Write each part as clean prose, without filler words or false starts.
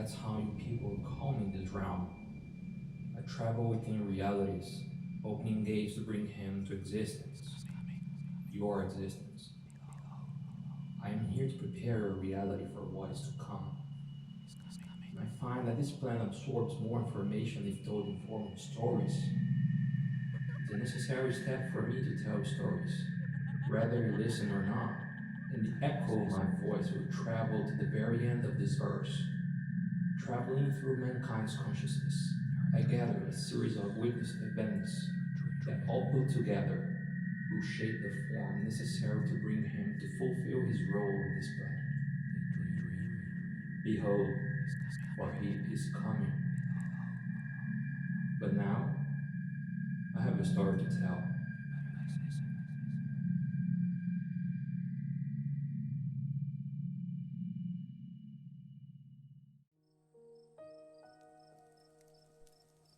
that's how you people call me in this realm. I travel within realities, opening gates to bring him to existence, your existence. I am here to prepare your reality for what is to come. And I find that this plan absorbs more information if told in form of stories. It's a necessary step for me to tell stories, whether you listen or not, and the echo of my voice will travel to the very end of this verse. Traveling through mankind's consciousness, I gather a series of witnessed events that all put together will shape the form necessary to bring him to fulfill his role in this planet. Behold, for he is coming. But now, I have a story to tell.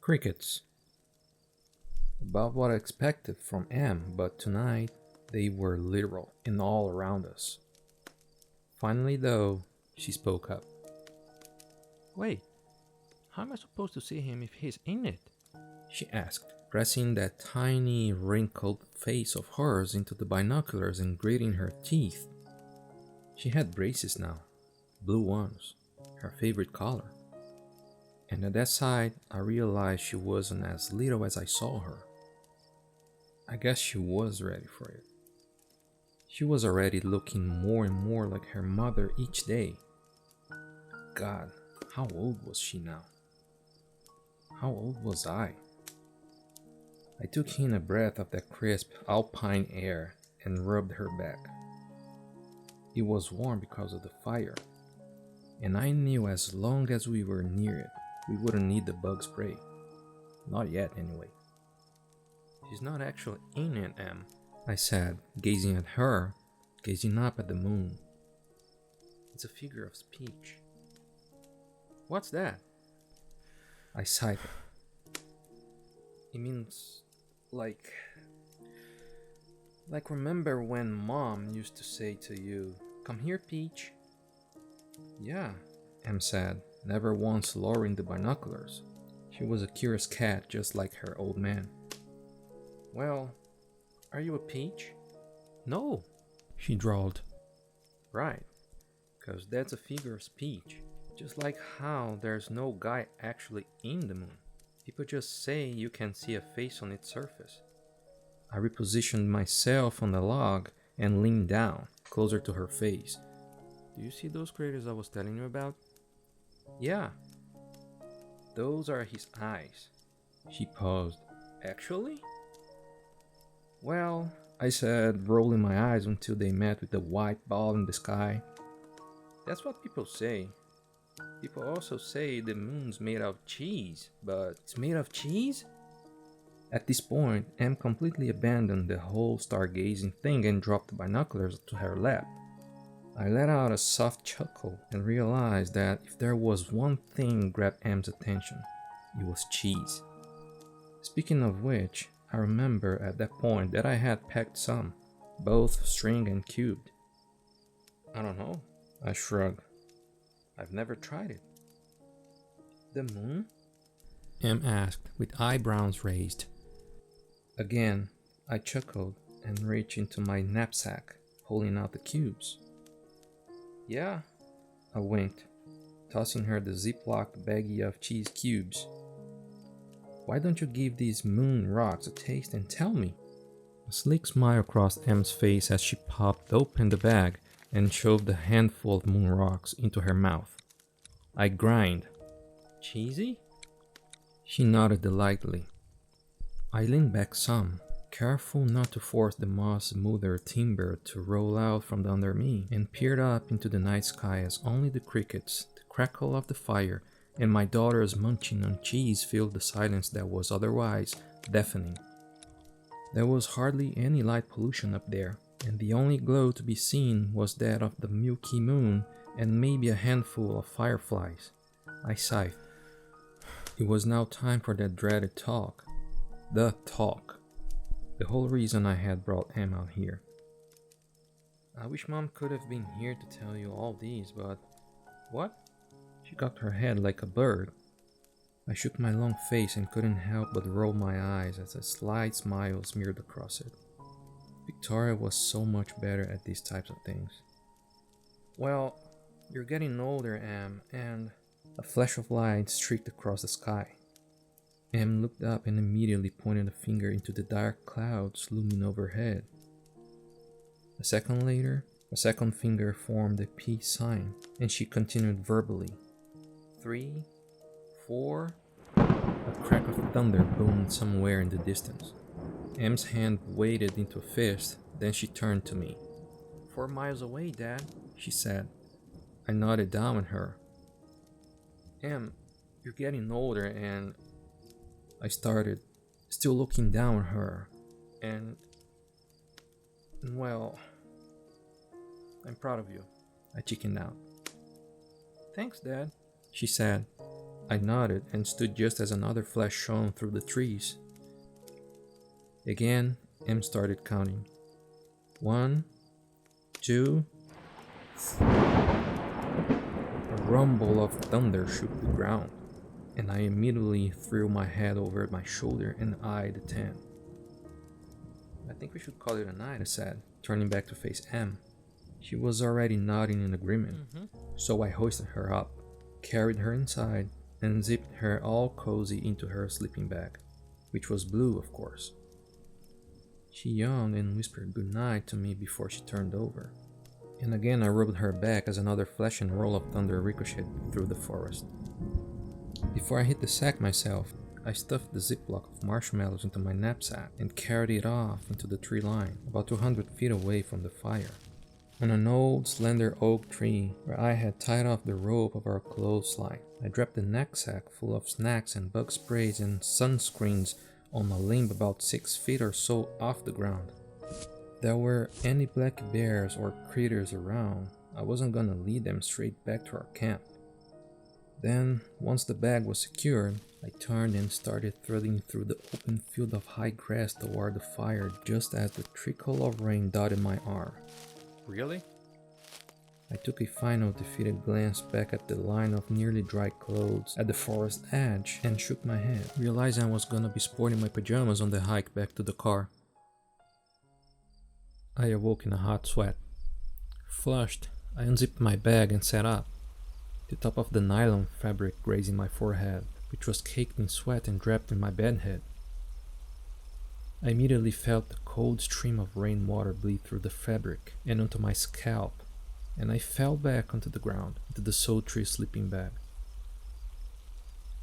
Crickets. About what I expected from M, but tonight they were literal and all around us. Finally, though, she spoke up. Wait, how am I supposed to see him if he's in it? She asked, pressing that tiny, wrinkled face of hers into the binoculars and gritting her teeth. She had braces now, blue ones, her favorite color. And at that sight, I realized she wasn't as little as I saw her. I guess she was ready for it. She was already looking more and more like her mother each day. God, how old was she now? How old was I? I took in a breath of that crisp alpine air and rubbed her back. It was warm because of the fire, and I knew as long as we were near it, we wouldn't need the bug spray. Not yet, anyway. She's not actually in it, Em, I said, gazing at her, gazing up at the moon. It's a figure of speech. What's that? I sighed. It means, like remember when Mom used to say to you, "Come here, Peach"? Yeah, Em said, never once lowering the binoculars. She was a curious cat just like her old man. Well, are you a peach? No, She drawled. Right, 'cause that's a figure of speech. Just like how there's no guy actually in the moon. People just say you can see a face on its surface. I repositioned myself on the log and leaned down, closer to her face. Do you see those craters I was telling you about? Yeah. Those are his eyes. She paused. Actually? Well, I said, rolling my eyes until they met with the white ball in the sky. That's what people say. People also say the moon's made of cheese, but it's made of cheese? At this point, Em completely abandoned the whole stargazing thing and dropped the binoculars to her lap. I let out a soft chuckle and realized that if there was one thing grabbed Em's attention, it was cheese. Speaking of which, I remember at that point that I had packed some, both string and cubed. I don't know, I shrugged. I've never tried it. The moon? Em asked with eyebrows raised. Again, I chuckled and reached into my knapsack, pulling out the cubes. Yeah, I winked, tossing her the Ziploc baggie of cheese cubes. Why don't you give these moon rocks a taste and tell me? A sleek smile crossed Em's face as she popped open the bag and shoved a handful of moon rocks into her mouth. I grinned. Cheesy? She nodded delightedly. I leaned back some, careful not to force the moss-smoother timber to roll out from under me, and peered up into the night sky as only the crickets, the crackle of the fire, and my daughter's munching on cheese filled the silence that was otherwise deafening. There was hardly any light pollution up there, and the only glow to be seen was that of the milky moon and maybe a handful of fireflies. I sighed. It was now time for that dreaded talk. The talk. The whole reason I had brought Em out here. I wish Mom could have been here to tell you all these, but... What? She cocked her head like a bird. I shook my long face and couldn't help but roll my eyes as a slight smile smeared across it. Victoria was so much better at these types of things. Well, you're getting older, Em, and... A flash of light streaked across the sky. Em looked up and immediately pointed a finger into the dark clouds looming overhead. A second later, a second finger formed a peace sign, and she continued verbally. 3, 4... A crack of thunder boomed somewhere in the distance. Em's hand weighted into a fist, then she turned to me. 4 miles away, Dad, she said. I nodded down at her. Em, you're getting older and... I started, still looking down at her, and... Well... I'm proud of you. I chickened out. Thanks, Dad, she said. I nodded and stood just as another flash shone through the trees. Again, Em started counting. 1, 2... A rumble of thunder shook the ground, and I immediately threw my head over my shoulder and eyed the tent. I think we should call it a night, I said, turning back to face Em. She was already nodding in agreement, so I hoisted her up, carried her inside, and zipped her all cozy into her sleeping bag, which was blue, of course. She yawned and whispered goodnight to me before she turned over. And again I rubbed her back as another flash and roll of thunder ricocheted through the forest. Before I hit the sack myself, I stuffed the ziplock of marshmallows into my knapsack and carried it off into the tree line, about 200 feet away from the fire. On an old, slender oak tree where I had tied off the rope of our clothesline, I dropped the knapsack full of snacks and bug sprays and sunscreens on a limb about 6 feet or so off the ground. If there were any black bears or critters around, I wasn't gonna lead them straight back to our camp. Then, once the bag was secured, I turned and started threading through the open field of high grass toward the fire just as the trickle of rain dotted my arm. Really? I took a final defeated glance back at the line of nearly dry clothes at the forest edge and shook my head, realizing I was gonna be sporting my pajamas on the hike back to the car. I awoke in a hot sweat. Flushed, I unzipped my bag and sat up, the top of the nylon fabric grazing my forehead, which was caked in sweat and draped in my bedhead. I immediately felt the cold stream of rainwater bleed through the fabric and onto my scalp, and I fell back onto the ground, into the sultry sleeping bag.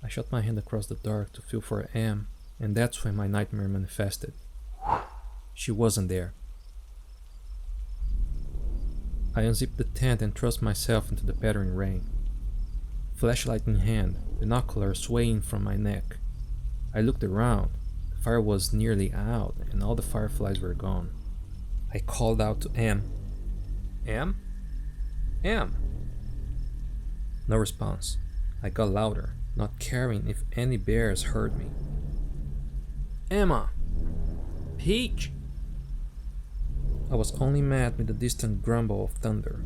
I shot my hand across the dark to feel for Em, and that's when my nightmare manifested. She wasn't there. I unzipped the tent and thrust myself into the pattering rain. Flashlight in hand, binoculars swaying from my neck. I looked around. The fire was nearly out and all the fireflies were gone. I called out to Em. Em? Em? No response. I got louder, not caring if any bears heard me. Emma! Peach! I was only met with a distant grumble of thunder.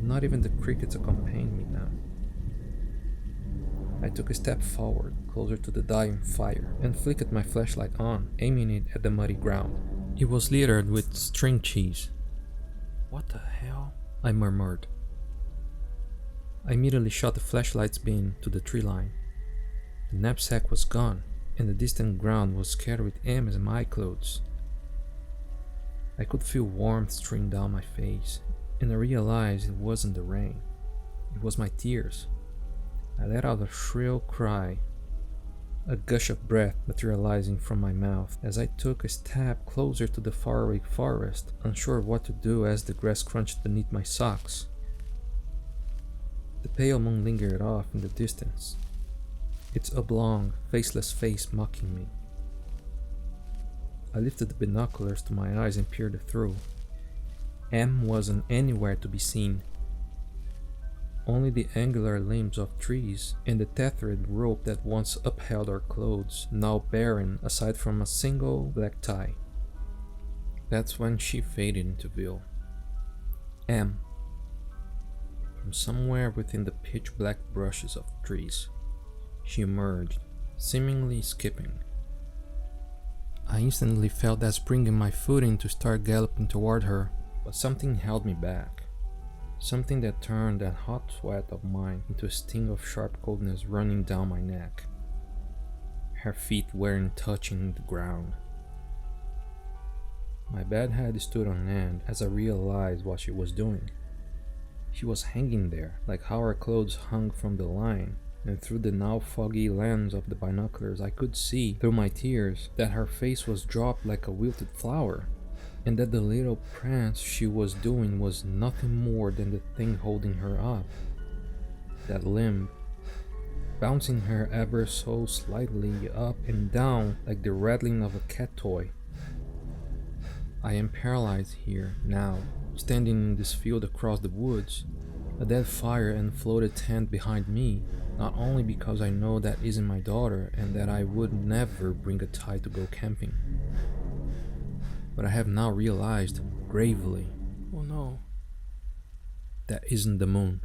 Not even the crickets accompanied me now. I took a step forward, closer to the dying fire, and flicked my flashlight on, aiming it at the muddy ground. It was littered with string cheese. What the hell? I murmured. I immediately shot the flashlight's beam to the tree line. The knapsack was gone, and the distant ground was scattered with Em's and my clothes. I could feel warmth stream down my face, and I realized it wasn't the rain. It was my tears. I let out a shrill cry, a gush of breath materializing from my mouth as I took a step closer to the faraway forest, unsure what to do as the grass crunched beneath my socks. The pale moon lingered off in the distance, its oblong, faceless face mocking me. I lifted the binoculars to my eyes and peered through. Em wasn't anywhere to be seen. Only the angular limbs of trees and the tethered rope that once upheld our clothes, now barren aside from a single black tie. That's when she faded into view. Em. from somewhere within the pitch-black brushes of trees. She emerged, seemingly skipping. I instantly felt that spring in my footing to start galloping toward her, but something held me back. Something that turned that hot sweat of mine into a sting of sharp coldness running down my neck. Her feet weren't touching the ground. My bed head stood on end as I realized what she was doing. She was hanging there, like how our clothes hung from the line, and through the now foggy lens of the binoculars I could see, through my tears, that her face was dropped like a wilted flower, and that the little prance she was doing was nothing more than the thing holding her up. That limb, bouncing her ever so slightly up and down like the rattling of a cat toy. I am paralyzed here, now, standing in this field across the woods, a dead fire and floated tent behind me, not only because I know that isn't my daughter and that I would never bring a tie to go camping, but I have now realized, gravely, Oh no. that isn't the moon.